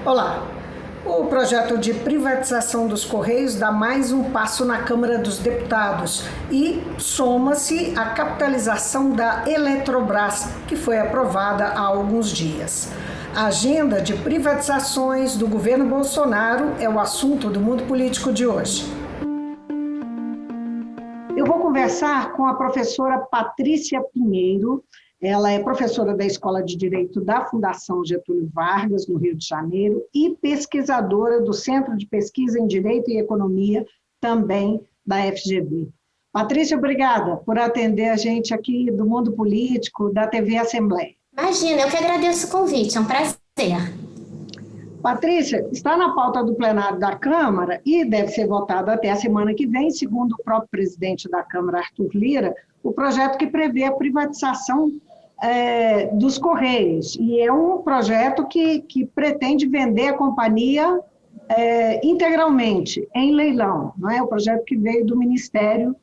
Olá! O projeto de privatização dos Correios dá mais um passo na Câmara dos Deputados e soma-se à capitalização da Eletrobras, que foi aprovada há alguns dias. A agenda de privatizações do governo Bolsonaro é o assunto do Mundo Político de hoje. Eu vou conversar com a professora Patrícia Pinheiro. Ela é professora da Escola de Direito da Fundação Getúlio Vargas, no Rio de Janeiro, e pesquisadora do Centro de Pesquisa em Direito e Economia, também da FGV. Patrícia, obrigada por atender a gente aqui do Mundo Político, da TV Assembleia. Imagina, eu que agradeço o convite, é um prazer. Patrícia, está na pauta do plenário da Câmara e deve ser votado até a semana que vem, segundo o próprio presidente da Câmara, Arthur Lira, o projeto que prevê a privatização dos Correios. E é um projeto que pretende vender a companhia integralmente, em leilão. Não é? O projeto que veio do Ministério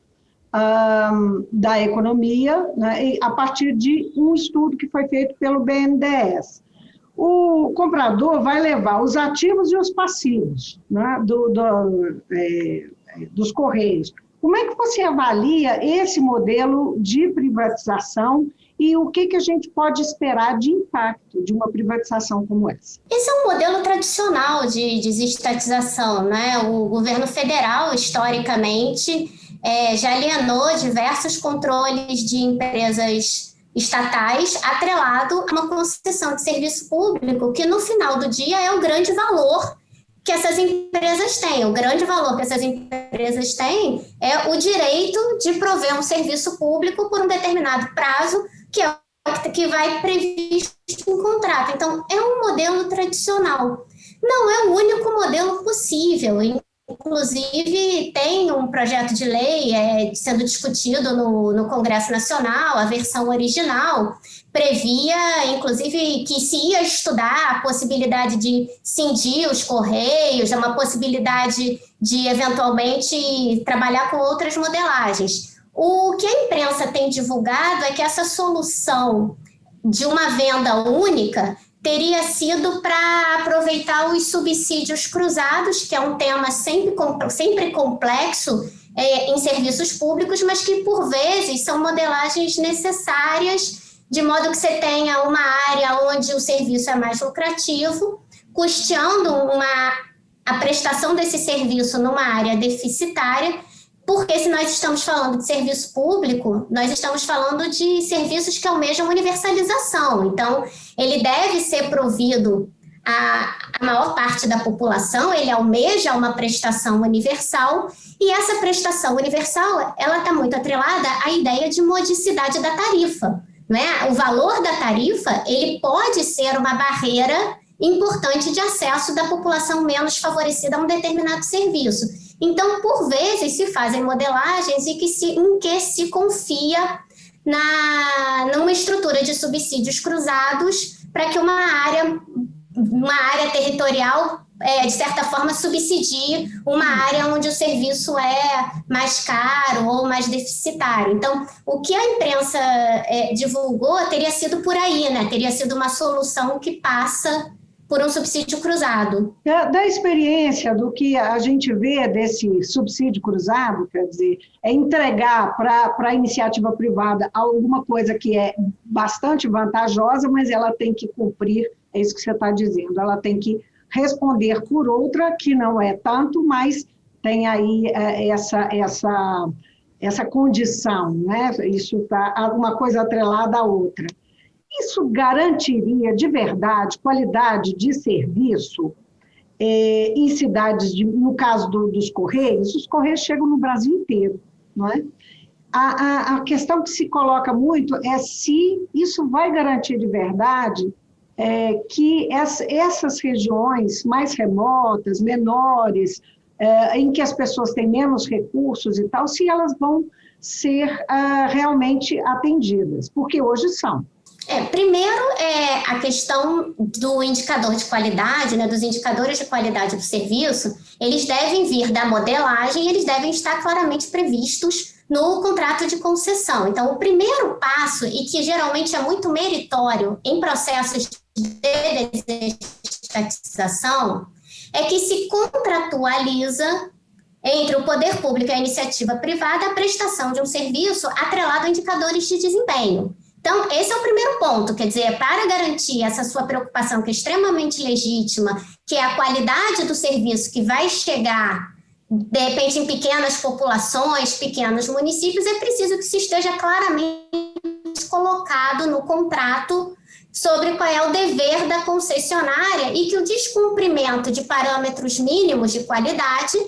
da Economia, né, a partir de um estudo que foi feito pelo BNDES. O comprador vai levar os ativos e os passivos, né, dos Correios. Como é que você avalia esse modelo de privatização e o que a gente pode esperar de impacto de uma privatização como essa? Esse é um modelo tradicional de desestatização, né? O governo federal, historicamente, já alienou diversos controles de empresas estatais atrelado a uma concessão de serviço público que, no final do dia, é o grande valor que essas empresas têm. O grande valor que essas empresas têm é o direito de prover um serviço público por um determinado prazo, que é o que vai previsto em contrato. Então, é um modelo tradicional. Não é o único modelo possível. Inclusive, tem um projeto de lei sendo discutido no Congresso Nacional, a versão original previa, inclusive, que se ia estudar a possibilidade de cindir os Correios, uma possibilidade de, eventualmente, trabalhar com outras modelagens. O que a imprensa tem divulgado é que essa solução de uma venda única teria sido para aproveitar os subsídios cruzados, que é um tema sempre complexo em serviços públicos, mas que, por vezes, são modelagens necessárias, de modo que você tenha uma área onde o serviço é mais lucrativo, custeando a prestação desse serviço numa área deficitária, porque se nós estamos falando de serviço público, nós estamos falando de serviços que almejam universalização. Então, ele deve ser provido à maior parte da população, ele almeja uma prestação universal, e essa prestação universal, ela está muito atrelada à ideia de modicidade da tarifa. Né? O valor da tarifa, ele pode ser uma barreira importante de acesso da população menos favorecida a um determinado serviço. Então, por vezes, se fazem modelagens em que se confia numa estrutura de subsídios cruzados para que uma área territorial, de certa forma, subsidie uma área onde o serviço é mais caro ou mais deficitário. Então, o que a imprensa divulgou teria sido por aí, né? Teria sido uma solução que passa por um subsídio cruzado. Da experiência do que a gente vê desse subsídio cruzado, quer dizer, é entregar para a iniciativa privada alguma coisa que é bastante vantajosa, mas ela tem que cumprir, é isso que você está dizendo, ela tem que responder por outra que não é tanto, mas tem aí essa condição, né? Isso está uma coisa atrelada à outra. Isso garantiria de verdade qualidade de serviço em cidades, no caso dos Correios? Os Correios chegam no Brasil inteiro, não é? A questão que se coloca muito é se isso vai garantir de verdade que essas regiões mais remotas, menores, em que as pessoas têm menos recursos e tal, se elas vão ser realmente atendidas, porque hoje são. Primeiro, a questão do indicador de qualidade, né, dos indicadores de qualidade do serviço, eles devem vir da modelagem, eles devem estar claramente previstos no contrato de concessão. Então, o primeiro passo, e que geralmente é muito meritório em processos de estatização é que se contratualiza entre o poder público e a iniciativa privada a prestação de um serviço atrelado a indicadores de desempenho. Então, esse é o primeiro ponto, quer dizer, para garantir essa sua preocupação, que é extremamente legítima, que é a qualidade do serviço que vai chegar, de repente, em pequenas populações, pequenos municípios, é preciso que se esteja claramente colocado no contrato sobre qual é o dever da concessionária e que o descumprimento de parâmetros mínimos de qualidade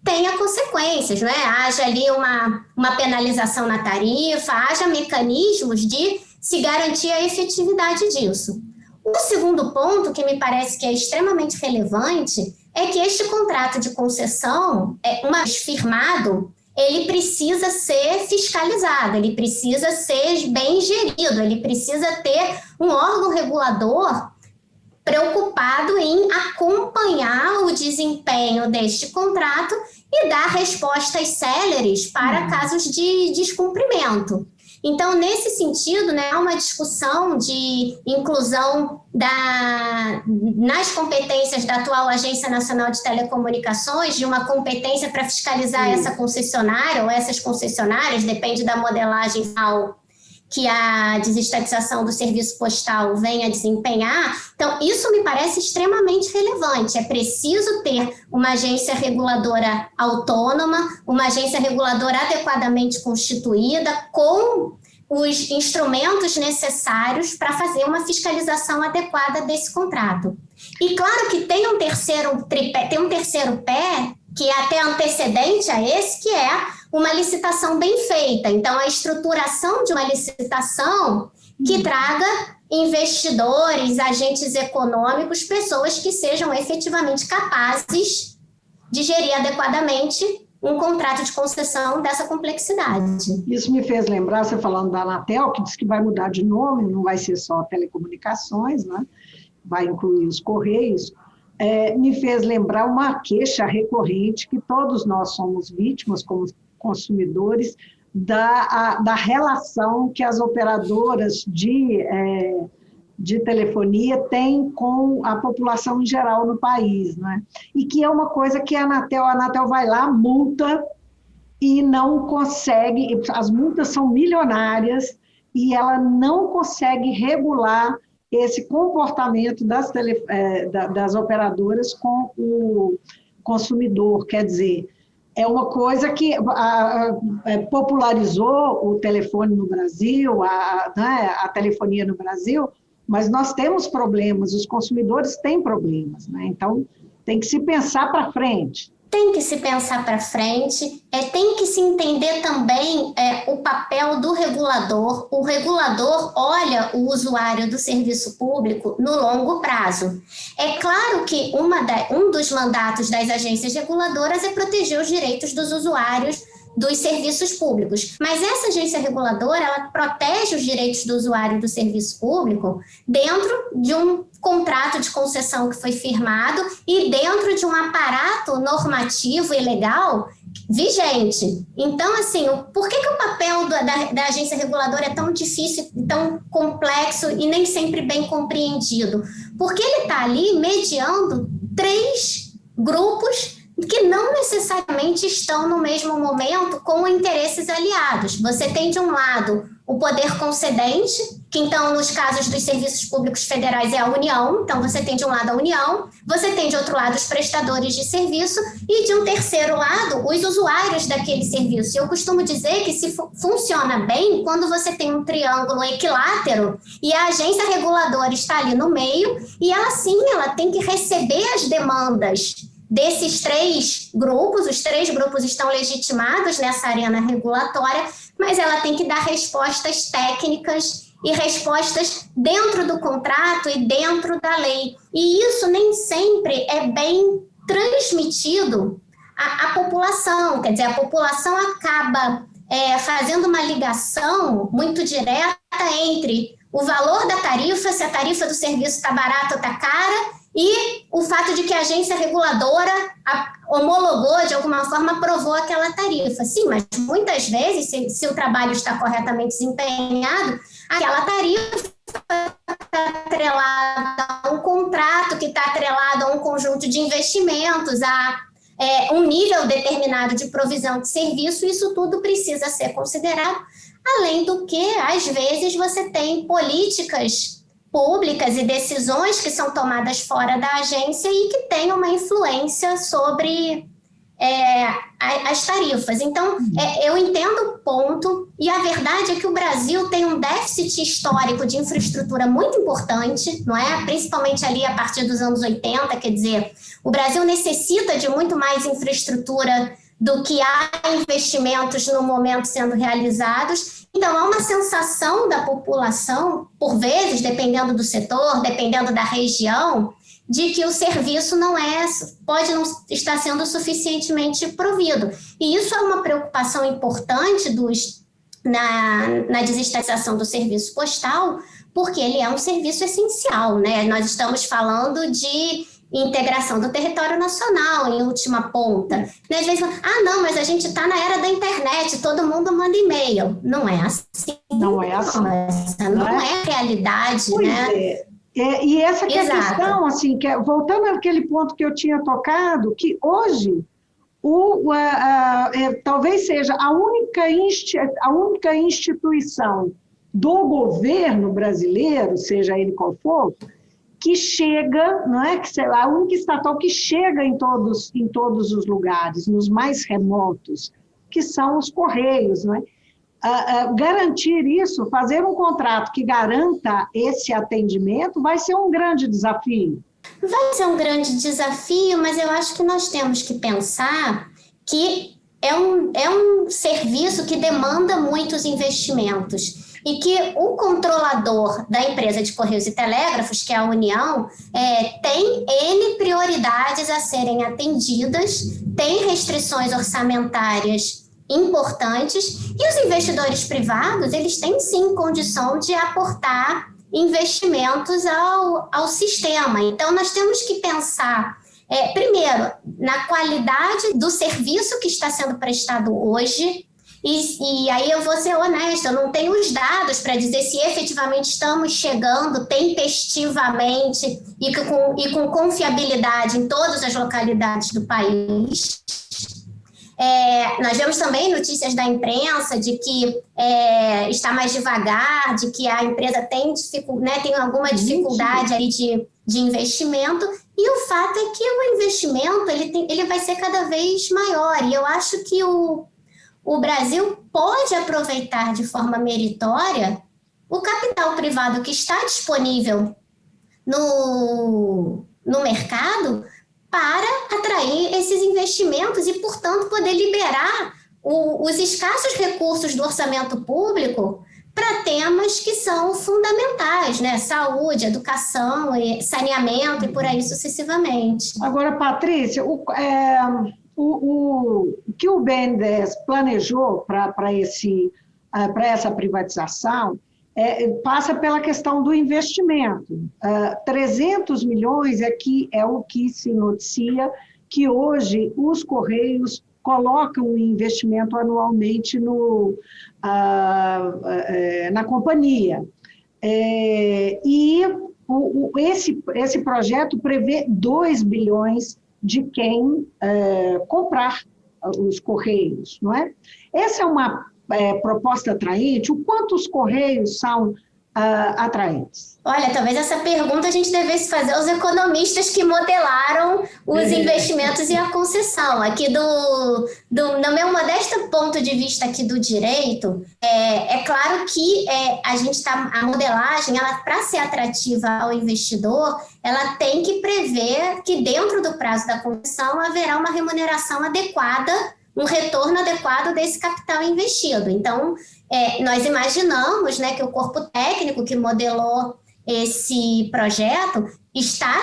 tenha consequências, não é? Haja ali uma penalização na tarifa, haja mecanismos de se garantir a efetividade disso. O segundo ponto, que me parece que é extremamente relevante, é que este contrato de concessão, uma vez firmado, ele precisa ser fiscalizado, ele precisa ser bem gerido, ele precisa ter um órgão regulador preocupado em acompanhar o desempenho deste contrato e dar respostas céleres para casos de descumprimento. Então, nesse sentido, né, há uma discussão de inclusão nas competências da atual Agência Nacional de Telecomunicações, de uma competência para fiscalizar essa concessionária ou essas concessionárias, depende da modelagem final que a desestatização do serviço postal venha a desempenhar. Então, isso me parece extremamente relevante. É preciso ter uma agência reguladora autônoma, uma agência reguladora adequadamente constituída, com os instrumentos necessários para fazer uma fiscalização adequada desse contrato. E claro que tem um terceiro pé, que é até antecedente a esse, que é uma licitação bem feita. Então, a estruturação de uma licitação que traga investidores, agentes econômicos, pessoas que sejam efetivamente capazes de gerir adequadamente um contrato de concessão dessa complexidade. Isso me fez lembrar, você falando da Anatel, que diz que vai mudar de nome, não vai ser só telecomunicações, né? Vai incluir os Correios. Me fez lembrar uma queixa recorrente que todos nós somos vítimas como consumidores da relação que as operadoras de telefonia têm com a população em geral no país, né? E que é uma coisa que a Anatel vai lá, multa e não consegue, as multas são milionárias e ela não consegue regular esse comportamento das operadoras com o consumidor, quer dizer, é uma coisa que popularizou o telefone no Brasil, a telefonia no Brasil, mas nós temos problemas, os consumidores têm problemas, né? Então tem que se pensar para frente. Tem que se pensar para frente, tem que se entender também o papel do regulador. O regulador olha o usuário do serviço público no longo prazo. É claro que um dos mandatos das agências reguladoras é proteger os direitos dos usuários dos serviços públicos. Mas essa agência reguladora, ela protege os direitos do usuário do serviço público dentro de um contrato de concessão que foi firmado e dentro de um aparato normativo e legal vigente. Então, assim, por que o papel da agência reguladora é tão difícil, tão complexo e nem sempre bem compreendido? Porque ele está ali mediando 3 grupos que não necessariamente estão no mesmo momento com interesses aliados. Você tem, de um lado, o poder concedente, que então, nos casos dos serviços públicos federais, é a União. Então, você tem, de um lado, a União, você tem, de outro lado, os prestadores de serviço e, de um terceiro lado, os usuários daquele serviço. E eu costumo dizer que se funciona bem quando você tem um triângulo equilátero e a agência reguladora está ali no meio e ela, sim, ela tem que receber as demandas desses 3 grupos. Os 3 grupos estão legitimados nessa arena regulatória, mas ela tem que dar respostas técnicas e respostas dentro do contrato e dentro da lei. E isso nem sempre é bem transmitido à população. Quer dizer, a população acaba fazendo uma ligação muito direta entre o valor da tarifa, se a tarifa do serviço está barata ou está cara, e o fato de que a agência reguladora homologou, de alguma forma, aprovou aquela tarifa. Sim, mas muitas vezes, se o trabalho está corretamente desempenhado, aquela tarifa atrelado a um contrato, que está atrelado a um conjunto de investimentos, a um nível determinado de provisão de serviço, isso tudo precisa ser considerado, além do que, às vezes, você tem políticas públicas e decisões que são tomadas fora da agência e que têm uma influência sobre as tarifas. Então, eu entendo o ponto, e a verdade é que o Brasil tem um déficit histórico de infraestrutura muito importante, não é? Principalmente ali a partir dos anos 80, quer dizer, o Brasil necessita de muito mais infraestrutura do que há investimentos no momento sendo realizados. Então, há uma sensação da população, por vezes, dependendo do setor, dependendo da região, de que o serviço pode não estar sendo suficientemente provido. E isso é uma preocupação importante na desestatização do serviço postal, porque ele é um serviço essencial, né? Nós estamos falando de integração do território nacional, em última ponta. E às vezes, não, mas a gente está na era da internet, todo mundo manda e-mail. Não é assim. Não é assim. Não é a realidade, pois né? E essa que é a questão, assim, voltando àquele ponto que eu tinha tocado, que hoje talvez seja a única instituição do governo brasileiro, seja ele qual for, que chega, não é? Que a única estatal que chega em todos os lugares, nos mais remotos, que são os Correios, não é? Garantir isso, fazer um contrato que garanta esse atendimento, vai ser um grande desafio. Vai ser um grande desafio, mas eu acho que nós temos que pensar que é um serviço que demanda muitos investimentos e que o controlador da empresa de Correios e Telégrafos, que é a União, tem N prioridades a serem atendidas, tem restrições orçamentárias importantes, e os investidores privados, eles têm sim condição de aportar investimentos ao sistema. Então, nós temos que pensar, primeiro, na qualidade do serviço que está sendo prestado hoje, e aí eu vou ser honesta, eu não tenho os dados para dizer se efetivamente estamos chegando tempestivamente e com confiabilidade em todas as localidades do país. Nós vemos também notícias da imprensa de que está mais devagar, de que a empresa tem alguma dificuldade aí de investimento, e o fato é que o investimento ele vai ser cada vez maior, e eu acho que o Brasil pode aproveitar de forma meritória o capital privado que está disponível no mercado para atrair esses investimentos e, portanto, poder liberar os escassos recursos do orçamento público para temas que são fundamentais, né? Saúde, educação, saneamento e por aí sucessivamente. Agora, Patrícia, o que o BNDES planejou para essa privatização passa pela questão do investimento. 300 milhões é o que se noticia que hoje os Correios colocam o investimento anualmente na companhia. Esse projeto prevê 2 bilhões de quem comprar os Correios, não é? Essa é uma proposta atraente? O quanto os Correios são atraentes? Olha, talvez essa pergunta a gente devesse fazer aos economistas que modelaram os investimentos e a concessão. Aqui no meu modesto ponto de vista aqui do direito, é claro que a modelagem, para ser atrativa ao investidor, ela tem que prever que dentro do prazo da concessão haverá uma remuneração adequada, um retorno adequado desse capital investido. Então, nós imaginamos, né, que o corpo técnico que modelou esse projeto está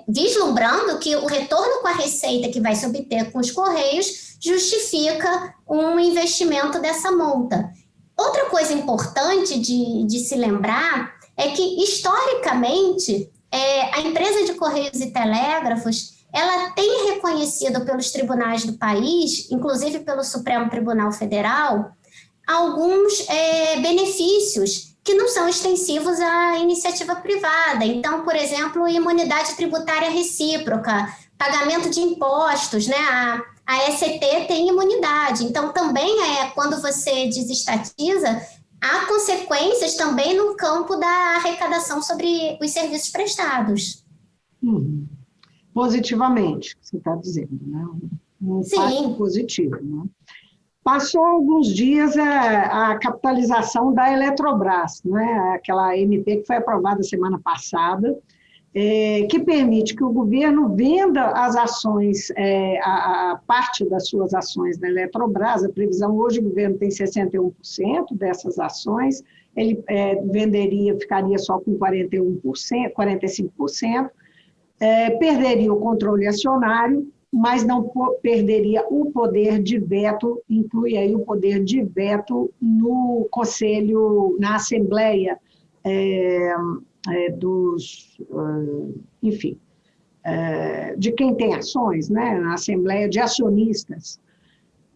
vislumbrando que o retorno com a receita que vai se obter com os Correios justifica um investimento dessa monta. Outra coisa importante de se lembrar é que, historicamente, a empresa de Correios e Telégrafos ela tem reconhecido pelos tribunais do país, inclusive pelo Supremo Tribunal Federal, alguns benefícios que não são extensivos à iniciativa privada. Então, por exemplo, imunidade tributária recíproca, pagamento de impostos, né? A ECT tem imunidade. Então, também quando você desestatiza, há consequências também no campo da arrecadação sobre os serviços prestados. Positivamente, você está dizendo, né? Um impacto positivo, né? Passou alguns dias a capitalização da Eletrobras, né? Aquela MP que foi aprovada semana passada, que permite que o governo venda as ações, a parte das suas ações da Eletrobras. A previsão hoje, o governo tem 61% dessas ações, ele venderia, ficaria só com 41%, 45%, perderia o controle acionário, mas não perderia o poder de veto, inclui aí o poder de veto no Conselho, na Assembleia de quem tem ações, né, na Assembleia de Acionistas.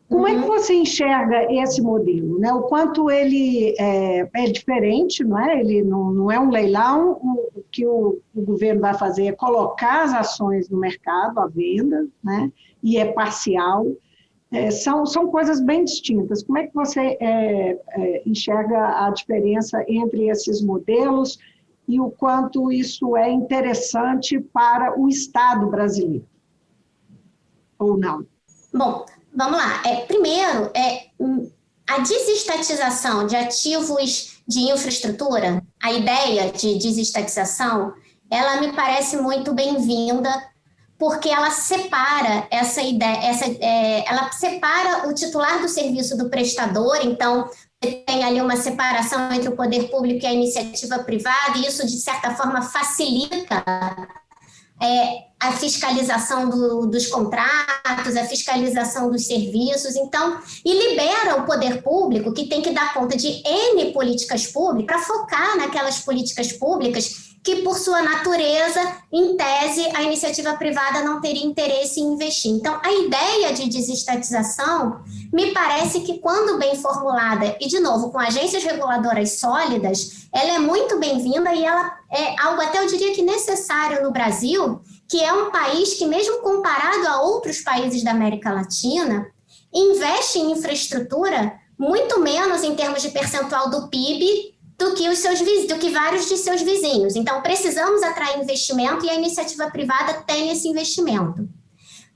Como é que você enxerga esse modelo, né? O quanto ele é diferente, não é? Ele não é um leilão, o que o governo vai fazer é colocar as ações no mercado à venda, né? E é parcial. São coisas bem distintas. Como é que você enxerga a diferença entre esses modelos e o quanto isso é interessante para o Estado brasileiro? Ou não? Bom, vamos lá. Primeiro, a desestatização de ativos de infraestrutura, a ideia de desestatização, ela me parece muito bem-vinda, porque ela separa essa ideia, ela separa o titular do serviço do prestador. Então, tem ali uma separação entre o poder público e a iniciativa privada, e isso, de certa forma, facilita a fiscalização dos contratos, a fiscalização dos serviços, então, e libera o poder público, que tem que dar conta de N políticas públicas, para focar naquelas políticas públicas que, por sua natureza, em tese, a iniciativa privada não teria interesse em investir. Então, a ideia de desestatização, me parece que, quando bem formulada, e, de novo, com agências reguladoras sólidas, ela é muito bem-vinda e ela é algo, até eu diria que necessário no Brasil, que é um país que, mesmo comparado a outros países da América Latina, investe em infraestrutura muito menos em termos de percentual do PIB do que vários de seus vizinhos. Então, precisamos atrair investimento e a iniciativa privada tem esse investimento.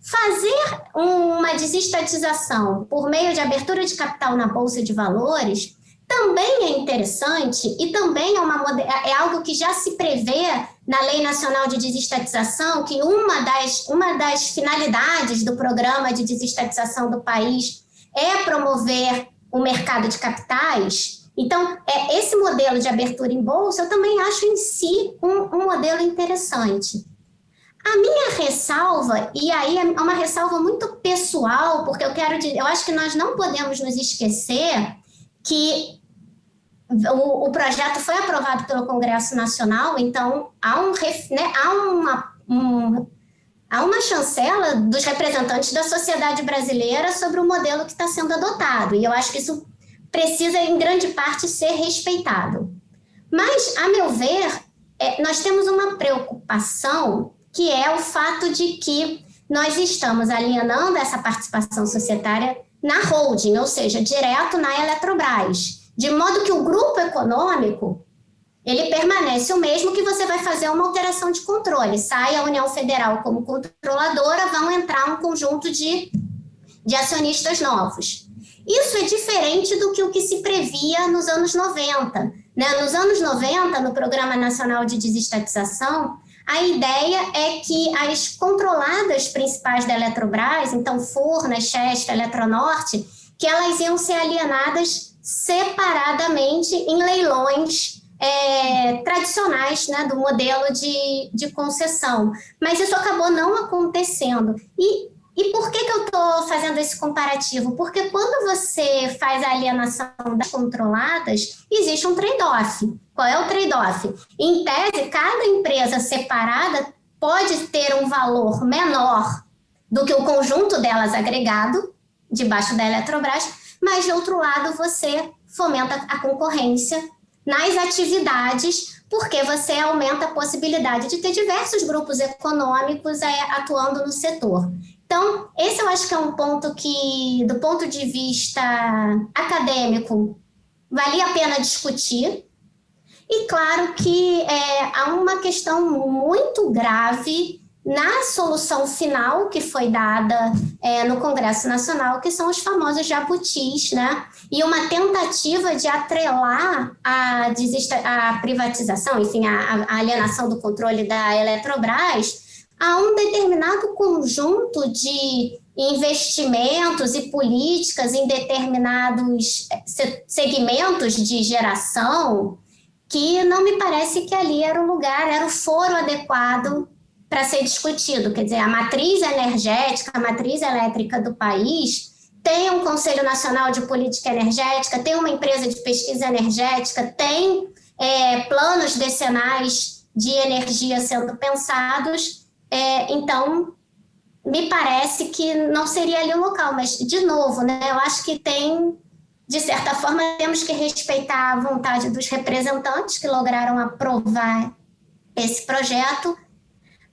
Fazer uma desestatização por meio de abertura de capital na Bolsa de Valores também é interessante e também é algo que já se prevê na Lei Nacional de Desestatização, que uma das finalidades do programa de desestatização do país é promover o mercado de capitais. Então, esse modelo de abertura em bolsa, eu também acho em si um modelo interessante. A minha ressalva, e aí é uma ressalva muito pessoal, porque eu acho que nós não podemos nos esquecer que o projeto foi aprovado pelo Congresso Nacional, então há uma chancela dos representantes da sociedade brasileira sobre o modelo que está sendo adotado, e eu acho que isso precisa, em grande parte, ser respeitado. Mas, a meu ver, nós temos uma preocupação, que é o fato de que nós estamos alienando essa participação societária na holding, ou seja, direto na Eletrobras, de modo que o grupo econômico, ele permanece o mesmo, que você vai fazer uma alteração de controle. Sai a União Federal como controladora, vão entrar um conjunto de acionistas novos. Isso é diferente do que o que se previa nos anos 90. Né? Nos anos 90, no Programa Nacional de Desestatização, a ideia é que as controladas principais da Eletrobras, então Furnas, Chesf, Eletronorte, que elas iam ser alienadas separadamente em leilões tradicionais, né, do modelo de concessão. Mas isso acabou não acontecendo. E por que eu estou fazendo esse comparativo? Porque quando você faz a alienação das controladas, existe um trade-off. Qual é o trade-off? Em tese, cada empresa separada pode ter um valor menor do que o conjunto delas agregado, debaixo da Eletrobras, mas, de outro lado, você fomenta a concorrência nas atividades, porque você aumenta a possibilidade de ter diversos grupos econômicos atuando no setor. Então, esse eu acho que é um ponto que, do ponto de vista acadêmico, valia a pena discutir. E claro que há uma questão muito grave na solução final que foi dada no Congresso Nacional, que são os famosos jabutis, né? E uma tentativa de atrelar a privatização, enfim, a alienação do controle da Eletrobras a um determinado conjunto de investimentos e políticas em determinados segmentos de geração, que não me parece que ali era o lugar, era o foro adequado para ser discutido. Quer dizer, a matriz energética, a matriz elétrica do país tem um Conselho Nacional de Política Energética, tem uma empresa de pesquisa energética, tem planos decenais de energia sendo pensados. Então, me parece que não seria ali o local, mas, de novo, né, eu acho que de certa forma, temos que respeitar a vontade dos representantes que lograram aprovar esse projeto,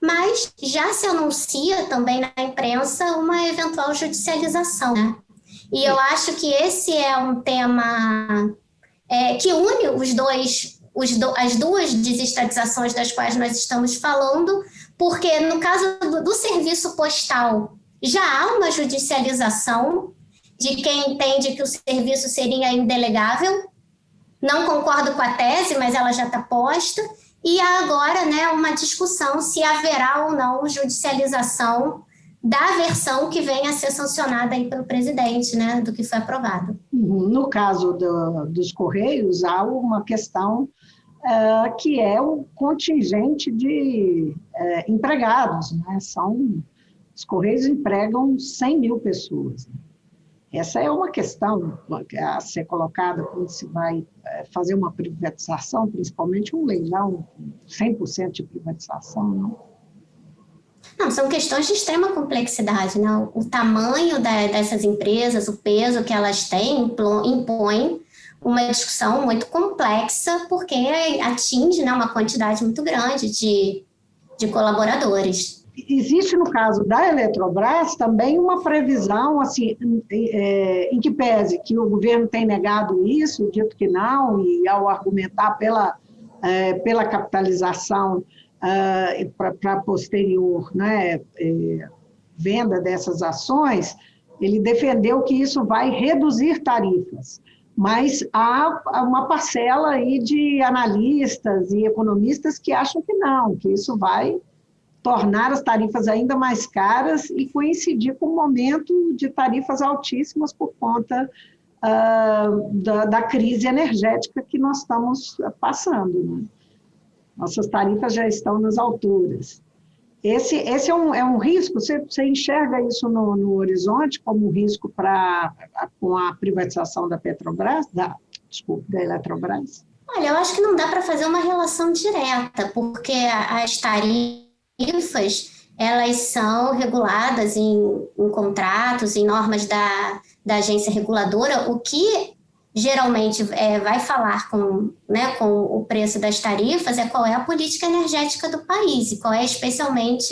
mas já se anuncia também na imprensa uma eventual judicialização, né? E eu acho que esse é um tema que une as duas desestatizações das quais nós estamos falando, porque no caso do serviço postal já há uma judicialização de quem entende que o serviço seria indelegável. Não concordo com a tese, mas ela já está posta. E há agora, né, uma discussão se haverá ou não judicialização da versão que venha a ser sancionada aí pelo presidente, né, do que foi aprovado. No caso dos Correios, há uma questão que é o contingente de empregados, né? Os Correios empregam 100 mil pessoas. Essa é uma questão a ser colocada quando se vai fazer uma privatização, principalmente um leilão, 100% de privatização, não? Não, são questões de extrema complexidade, né? O tamanho dessas empresas, o peso que elas têm, impõe uma discussão muito complexa, porque atinge, né, uma quantidade muito grande de colaboradores. Existe, no caso da Eletrobras, também uma previsão, assim, em que pese que o governo tem negado isso, dito que não, e ao argumentar pela capitalização para posterior, né, venda dessas ações, ele defendeu que isso vai reduzir tarifas. Mas há uma parcela aí de analistas e economistas que acham que não, que isso vai tornar as tarifas ainda mais caras e coincidir com o momento de tarifas altíssimas por conta da crise energética que nós estamos passando, né? Nossas tarifas já estão nas alturas. Esse é um risco, você enxerga isso no horizonte como um risco com a privatização da Petrobras, da Eletrobras? Olha, eu acho que não dá para fazer uma relação direta, porque as tarifas, elas são reguladas em contratos, em normas da agência reguladora, o que geralmente vai falar com o preço das tarifas qual é a política energética do país e qual é especialmente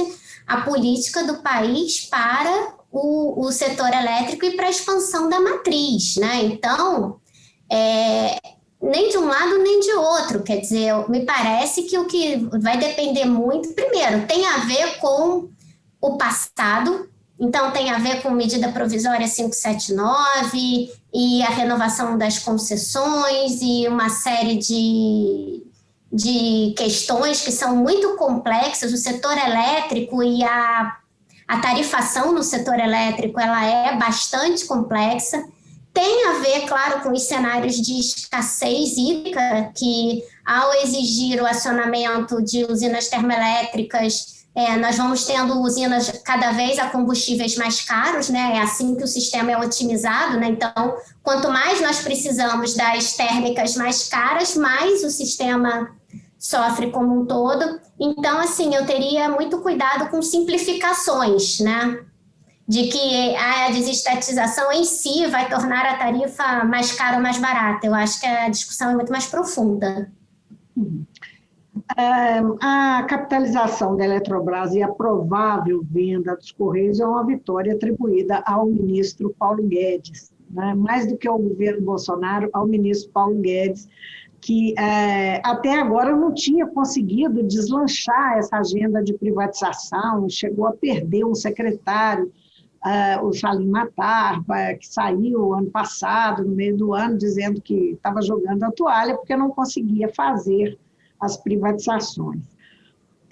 a política do país para o setor elétrico e para a expansão da matriz, né? Então, nem de um lado nem de outro, quer dizer, me parece que o que vai depender muito, primeiro, tem a ver com o passado. Então, tem a ver com medida provisória 579 e a renovação das concessões e uma série de questões que são muito complexas. O setor elétrico e a tarifação no setor elétrico, ela é bastante complexa. Tem a ver, claro, com os cenários de escassez hídrica, que ao exigir o acionamento de usinas termoelétricas, nós vamos tendo usinas cada vez a combustíveis mais caros, né? É assim que o sistema é otimizado, né? Então, quanto mais nós precisamos das térmicas mais caras, mais o sistema sofre como um todo. Então, assim, eu teria muito cuidado com simplificações, né? de que a desestatização em si vai tornar a tarifa mais cara ou mais barata. Eu acho que a discussão é muito mais profunda. A capitalização da Eletrobras e a provável venda dos Correios é uma vitória atribuída ao ministro Paulo Guedes, né? Mais do que ao governo Bolsonaro, ao ministro Paulo Guedes, que até agora não tinha conseguido deslanchar essa agenda de privatização, chegou a perder um secretário, o Salim Matar, que saiu ano passado, no meio do ano, dizendo que estava jogando a toalha porque não conseguia fazer as privatizações.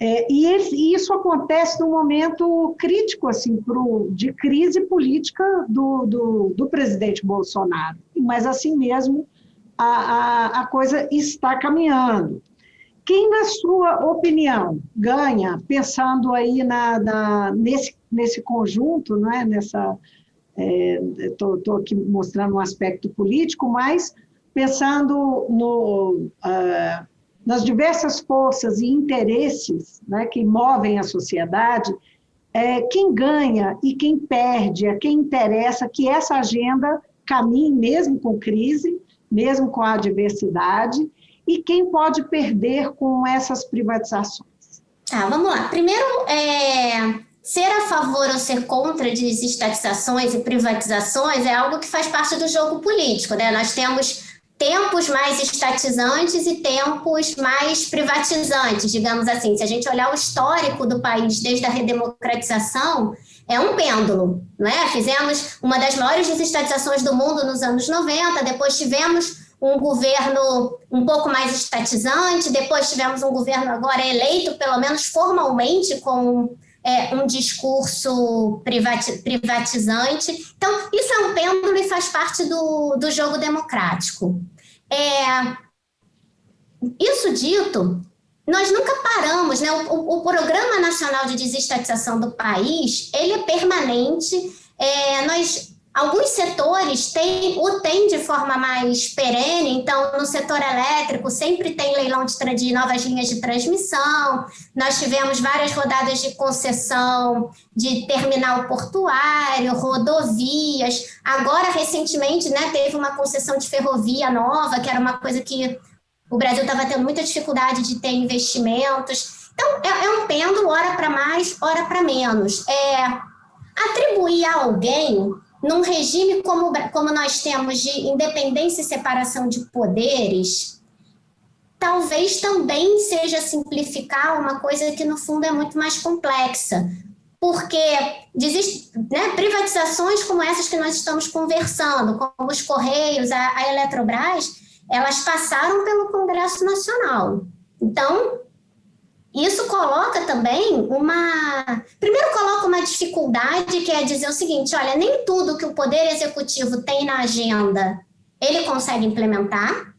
E isso acontece num momento crítico assim, de crise política do presidente Bolsonaro, mas assim mesmo a coisa está caminhando. Quem, na sua opinião, ganha, pensando aí nesse conjunto, né, estou aqui mostrando um aspecto político, mas pensando nas diversas forças e interesses, né, que movem a sociedade, quem ganha e quem perde, a quem interessa que essa agenda caminhe mesmo com crise, mesmo com a adversidade, e quem pode perder com essas privatizações? Vamos lá. Primeiro, ser a favor ou ser contra desestatizações e privatizações é algo que faz parte do jogo político, né? Nós temos tempos mais estatizantes e tempos mais privatizantes, digamos assim. Se a gente olhar o histórico do país desde a redemocratização, é um pêndulo, não é? Fizemos uma das maiores desestatizações do mundo nos anos 90, depois tivemos um governo um pouco mais estatizante, depois tivemos um governo agora eleito, pelo menos formalmente, com um discurso privatizante. Então, isso é um pêndulo e faz parte do jogo democrático. Isso dito, nós nunca paramos, né? O Programa Nacional de Desestatização do país, ele é permanente. Alguns setores o têm de forma mais perene, então, no setor elétrico, sempre tem leilão de novas linhas de transmissão, nós tivemos várias rodadas de concessão de terminal portuário, rodovias, agora, recentemente, né, teve uma concessão de ferrovia nova, que era uma coisa que o Brasil estava tendo muita dificuldade de ter investimentos. Então, é um pêndulo, hora para mais, hora para menos. Atribuir a alguém, num regime como nós temos de independência e separação de poderes, talvez também seja simplificar uma coisa que, no fundo, é muito mais complexa. Porque privatizações como essas que nós estamos conversando, como os Correios, a Eletrobras, elas passaram pelo Congresso Nacional. Então, isso coloca também primeiro coloca uma dificuldade, que é dizer o seguinte, olha, nem tudo que o Poder Executivo tem na agenda, ele consegue implementar,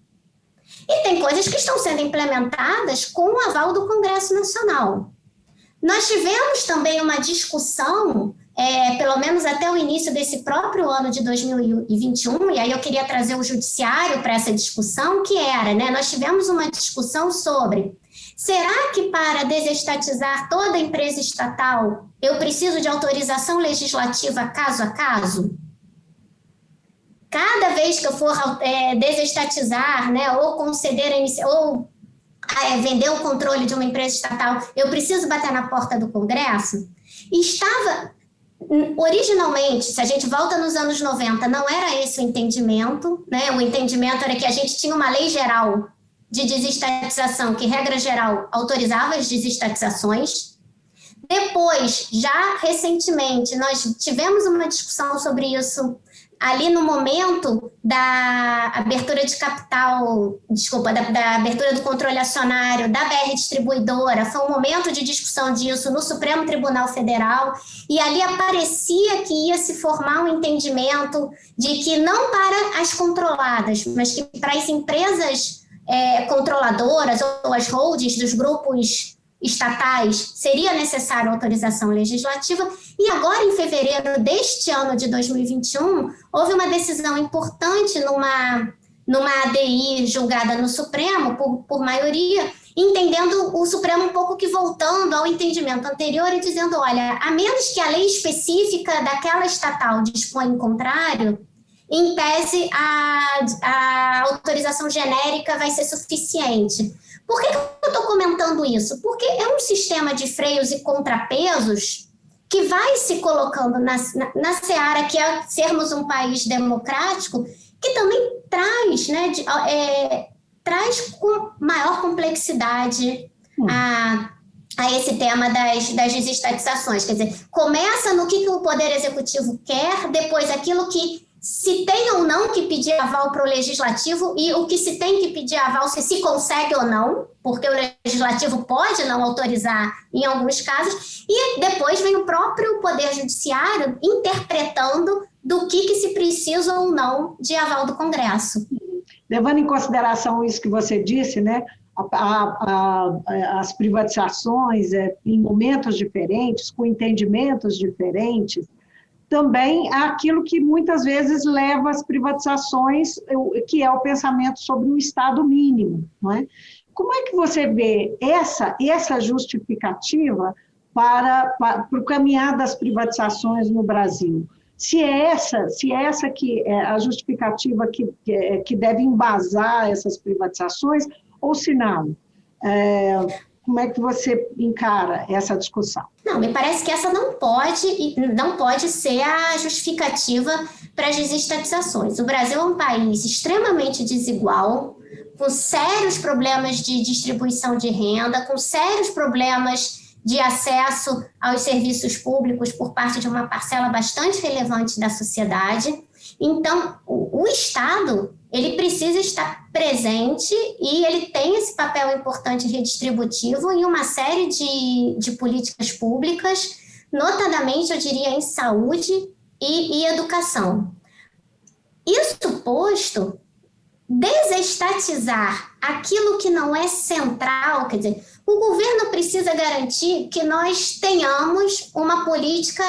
e tem coisas que estão sendo implementadas com o aval do Congresso Nacional. Nós tivemos também uma discussão, pelo menos até o início desse próprio ano de 2021, e aí eu queria trazer o judiciário para essa discussão, que era, né, nós tivemos uma discussão sobre: será que para desestatizar toda empresa estatal eu preciso de autorização legislativa caso a caso? Cada vez que eu for desestatizar, né, ou conceder vender o controle de uma empresa estatal, eu preciso bater na porta do Congresso? E originalmente, se a gente volta nos anos 90, não era esse o entendimento, né? O entendimento era que a gente tinha uma lei geral de desestatização, que, regra geral, autorizava as desestatizações. Depois, já recentemente, nós tivemos uma discussão sobre isso ali no momento da abertura de capital, da abertura do controle acionário da BR Distribuidora. Foi um momento de discussão disso no Supremo Tribunal Federal, e ali aparecia que ia se formar um entendimento de que não para as controladas, mas que para as empresas controladoras ou as holdings dos grupos estatais seria necessária autorização legislativa. E agora, em fevereiro deste ano de 2021, houve uma decisão importante numa ADI julgada no Supremo por maioria, entendendo o Supremo um pouco que voltando ao entendimento anterior e dizendo, olha, a menos que a lei específica daquela estatal disponha em contrário, em tese a autorização genérica vai ser suficiente. Por que eu estou comentando isso? Porque é um sistema de freios e contrapesos que vai se colocando na seara que é sermos um país democrático, que também traz, né, traz com maior complexidade a esse tema das desestatizações. Quer dizer, começa no que o Poder Executivo quer, depois aquilo que se tem ou não que pedir aval para o Legislativo e o que se tem que pedir aval se consegue ou não, porque o Legislativo pode não autorizar em alguns casos, e depois vem o próprio Poder Judiciário interpretando do que se precisa ou não de aval do Congresso. Levando em consideração isso que você disse, né, as privatizações em momentos diferentes, com entendimentos diferentes, também aquilo que muitas vezes leva às privatizações, que é o pensamento sobre um Estado mínimo, não é? Como é que você vê essa justificativa para o caminhar das privatizações no Brasil? Se é essa que é a justificativa que deve embasar essas privatizações, ou se não, como é que você encara essa discussão? Não, me parece que essa não pode ser a justificativa para as desestatizações. O Brasil é um país extremamente desigual, com sérios problemas de distribuição de renda, com sérios problemas de acesso aos serviços públicos por parte de uma parcela bastante relevante da sociedade. Então, o Estado, ele precisa estar presente e ele tem esse papel importante redistributivo em uma série de políticas públicas, notadamente, eu diria, em saúde e educação. Isso posto, desestatizar aquilo que não é central, quer dizer, o governo precisa garantir que nós tenhamos uma política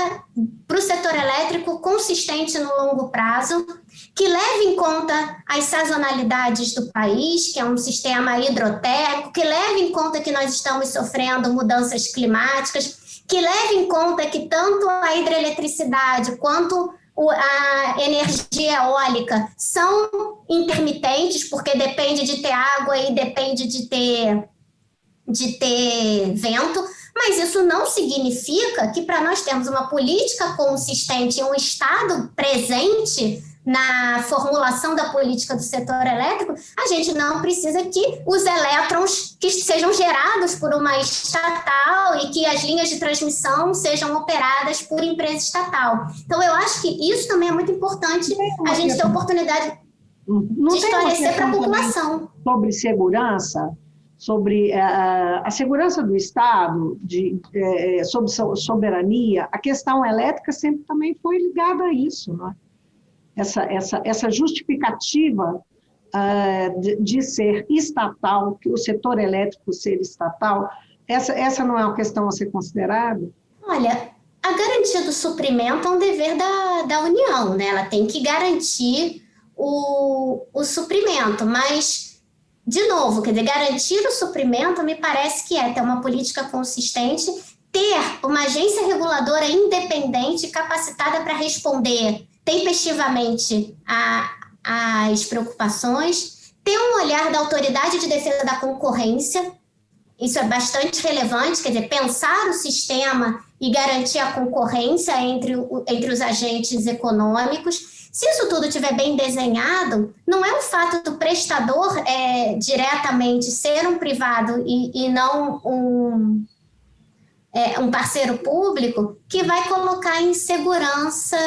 para o setor elétrico consistente no longo prazo, que leve em conta as sazonalidades do país, que é um sistema hidrotérmico, que leve em conta que nós estamos sofrendo mudanças climáticas, que leve em conta que tanto a hidroeletricidade quanto a energia eólica são intermitentes, porque depende de ter água e depende de ter vento, mas isso não significa que para nós termos uma política consistente e um Estado presente na formulação da política do setor elétrico, a gente não precisa que os elétrons que sejam gerados por uma estatal e que as linhas de transmissão sejam operadas por empresa estatal. Então, eu acho que isso também é muito importante, a gente ter a oportunidade de esclarecer para a população. Sobre segurança, sobre a segurança do Estado, sobre soberania, a questão elétrica sempre também foi ligada a isso, não é? Essa justificativa de ser estatal, que o setor elétrico ser estatal, essa não é uma questão a ser considerada? Olha, a garantia do suprimento é um dever da União, né? Ela tem que garantir o suprimento, mas, de novo, quer dizer, garantir o suprimento me parece que é ter uma política consistente, ter uma agência reguladora independente capacitada para responder tempestivamente às preocupações, ter um olhar da Autoridade de Defesa da Concorrência, isso é bastante relevante, quer dizer, pensar o sistema e garantir a concorrência entre os agentes econômicos. Se isso tudo estiver bem desenhado, não é o fato do prestador diretamente ser um privado e não um parceiro público que vai colocar em segurança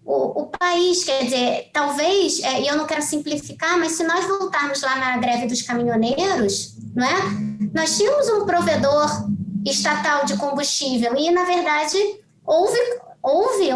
o país. Quer dizer, talvez, e eu não quero simplificar, mas se nós voltarmos lá na greve dos caminhoneiros, não é? Nós tínhamos um provedor estatal de combustível e, na verdade, houve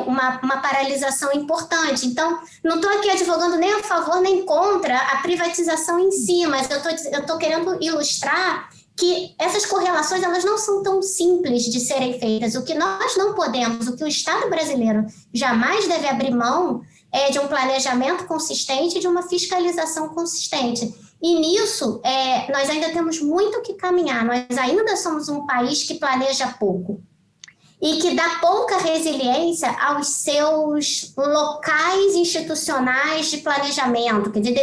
uma paralisação importante. Então, não estou aqui advogando nem a favor nem contra a privatização em si, mas eu estou querendo ilustrar que essas correlações elas não são tão simples de serem feitas. O que nós não podemos, o que o Estado brasileiro jamais deve abrir mão é de um planejamento consistente e de uma fiscalização consistente. E nisso, nós ainda temos muito que caminhar, nós ainda somos um país que planeja pouco e que dá pouca resiliência aos seus locais institucionais de planejamento. Quer dizer,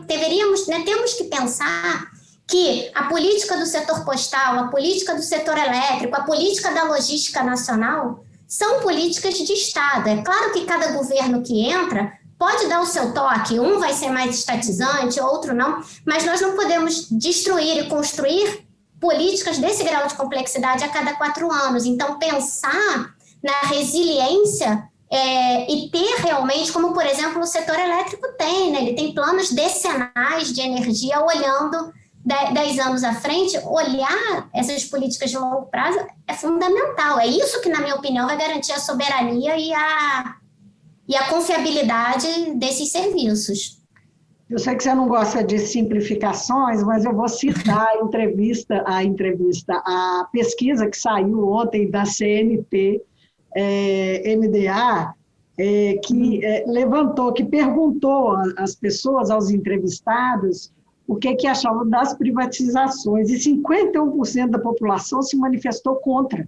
deveríamos, né, temos que pensar que a política do setor postal, a política do setor elétrico, a política da logística nacional são políticas de Estado. É claro que cada governo que entra pode dar o seu toque, um vai ser mais estatizante, outro não, mas nós não podemos destruir e construir políticas desse grau de complexidade a cada 4 anos. Então, pensar na resiliência e ter realmente, como, por exemplo, o setor elétrico tem, né? Ele tem planos decenais de energia olhando 10 anos à frente. Olhar essas políticas de longo prazo é fundamental. É isso que, na minha opinião, vai garantir a soberania e a confiabilidade desses serviços. Eu sei que você não gosta de simplificações, mas eu vou citar a pesquisa que saiu ontem da CNP, MDA, que levantou, que perguntou às pessoas, aos entrevistados, o que achavam das privatizações, e 51% da população se manifestou contra.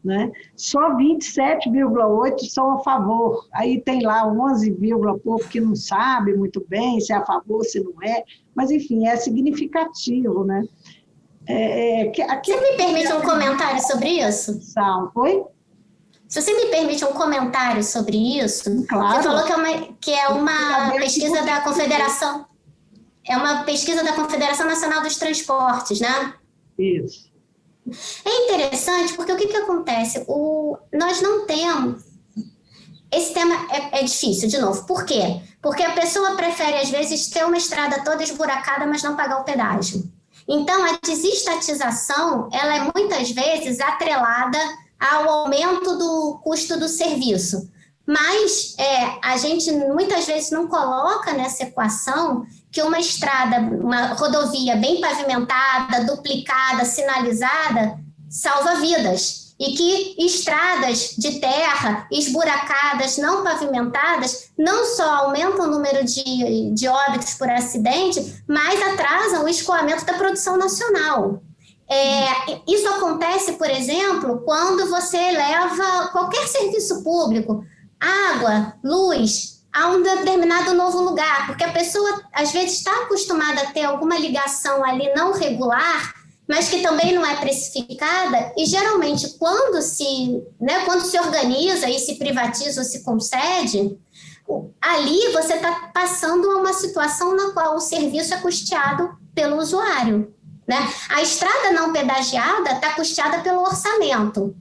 Né? Só 27,8% são a favor. Aí tem lá 11, pouco que não sabe muito bem se é a favor, se não é. Mas, enfim, é significativo. Né? Você me permite um comentário sobre isso? Oi? Se você me permite um comentário sobre isso, claro. Você falou que é uma pesquisa da Confederação. É uma pesquisa da Confederação Nacional dos Transportes, né? Isso. É interessante porque o que acontece? Nós não temos... Esse tema é difícil, de novo. Por quê? Porque a pessoa prefere, às vezes, ter uma estrada toda esburacada, mas não pagar o pedágio. Então, a desestatização, ela é muitas vezes atrelada ao aumento do custo do serviço. Mas a gente muitas vezes não coloca nessa equação que uma estrada, uma rodovia bem pavimentada, duplicada, sinalizada, salva vidas. E que estradas de terra esburacadas, não pavimentadas, não só aumentam o número de óbitos por acidente, mas atrasam o escoamento da produção nacional. Isso acontece, por exemplo, quando você leva qualquer serviço público, água, luz, a um determinado novo lugar, porque a pessoa, às vezes, está acostumada a ter alguma ligação ali não regular, mas que também não é precificada, e geralmente, quando se organiza e se privatiza ou se concede, ali você está passando a uma situação na qual o serviço é custeado pelo usuário. Né? A estrada não pedagiada está custeada pelo orçamento.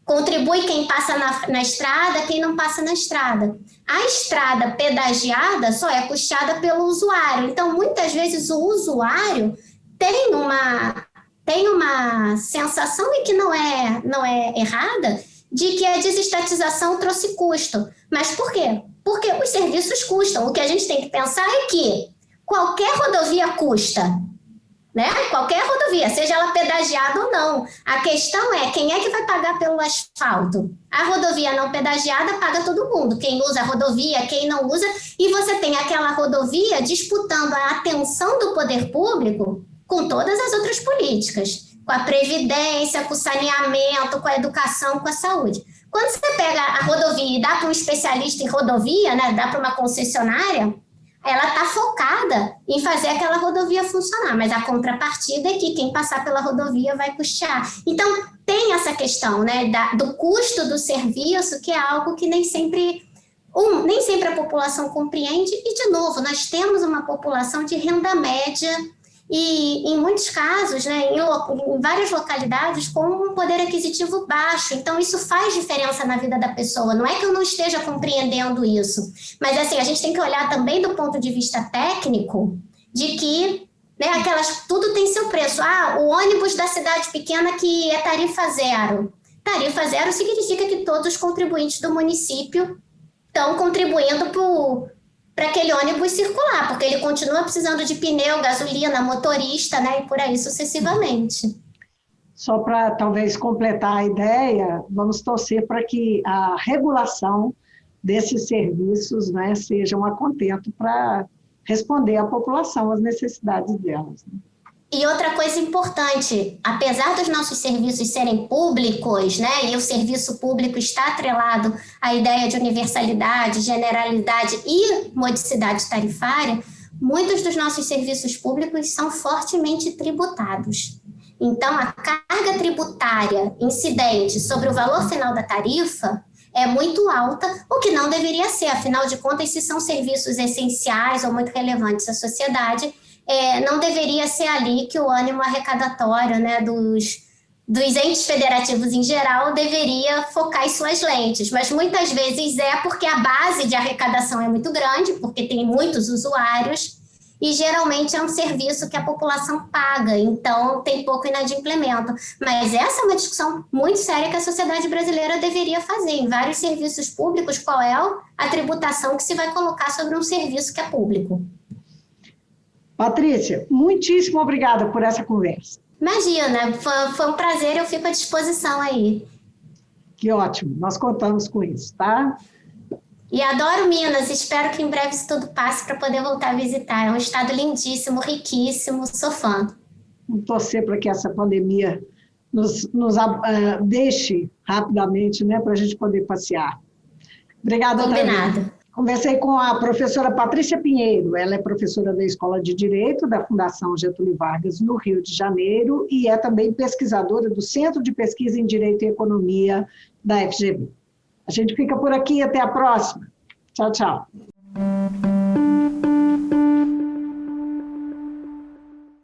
Contribui quem passa na estrada, quem não passa na estrada. A estrada pedagiada só é custeada pelo usuário. Então, muitas vezes, o usuário tem uma sensação, e que não é errada, de que a desestatização trouxe custo. Mas por quê? Porque os serviços custam. O que a gente tem que pensar é que qualquer rodovia custa. Né? Qualquer rodovia, seja ela pedagiada ou não. A questão é quem é que vai pagar pelo asfalto. A rodovia não pedagiada paga todo mundo, quem usa a rodovia, quem não usa, e você tem aquela rodovia disputando a atenção do poder público com todas as outras políticas, com a previdência, com o saneamento, com a educação, com a saúde. Quando você pega a rodovia e dá para um especialista em rodovia, né, dá para uma concessionária, ela está focada em fazer aquela rodovia funcionar, mas a contrapartida é que quem passar pela rodovia vai custear. Então, tem essa questão, né, do custo do serviço, que é algo que nem sempre a população compreende. E, de novo, nós temos uma população de renda média e, em muitos casos, né, em várias localidades, com um poder aquisitivo baixo. Então, isso faz diferença na vida da pessoa. Não é que eu não esteja compreendendo isso, mas assim, a gente tem que olhar também do ponto de vista técnico, de que, né, tudo tem seu preço. O ônibus da cidade pequena que é tarifa zero. Tarifa zero significa que todos os contribuintes do município estão contribuindo para aquele ônibus circular, porque ele continua precisando de pneu, gasolina, motorista, né, e por aí sucessivamente. Só para talvez completar a ideia, vamos torcer para que a regulação desses serviços, né, seja a contento para responder à população, às necessidades delas. E outra coisa importante, apesar dos nossos serviços serem públicos, né, e o serviço público está atrelado à ideia de universalidade, generalidade e modicidade tarifária, muitos dos nossos serviços públicos são fortemente tributados. Então, a carga tributária incidente sobre o valor final da tarifa é muito alta, o que não deveria ser, afinal de contas, se são serviços essenciais ou muito relevantes à sociedade, não deveria ser ali que o ânimo arrecadatório, né, dos entes federativos em geral deveria focar em suas lentes, mas muitas vezes porque a base de arrecadação é muito grande, porque tem muitos usuários, e geralmente é um serviço que a população paga, então tem pouco inadimplemento. Mas essa é uma discussão muito séria que a sociedade brasileira deveria fazer. Em vários serviços públicos, qual é a tributação que se vai colocar sobre um serviço que é público? Patrícia, muitíssimo obrigada por essa conversa. Imagina, foi um prazer, eu fico à disposição aí. Que ótimo, nós contamos com isso, tá? E adoro Minas, espero que em breve isso tudo passe para poder voltar a visitar. É um estado lindíssimo, riquíssimo, sou fã. Vamos torcer para que essa pandemia nos deixe rapidamente, né, para a gente poder passear. Obrigada, Combinado. Conversei com a professora Patrícia Pinheiro, ela é professora da Escola de Direito da Fundação Getúlio Vargas, no Rio de Janeiro, e é também pesquisadora do Centro de Pesquisa em Direito e Economia da FGV. A gente fica por aqui, até a próxima. Tchau, tchau.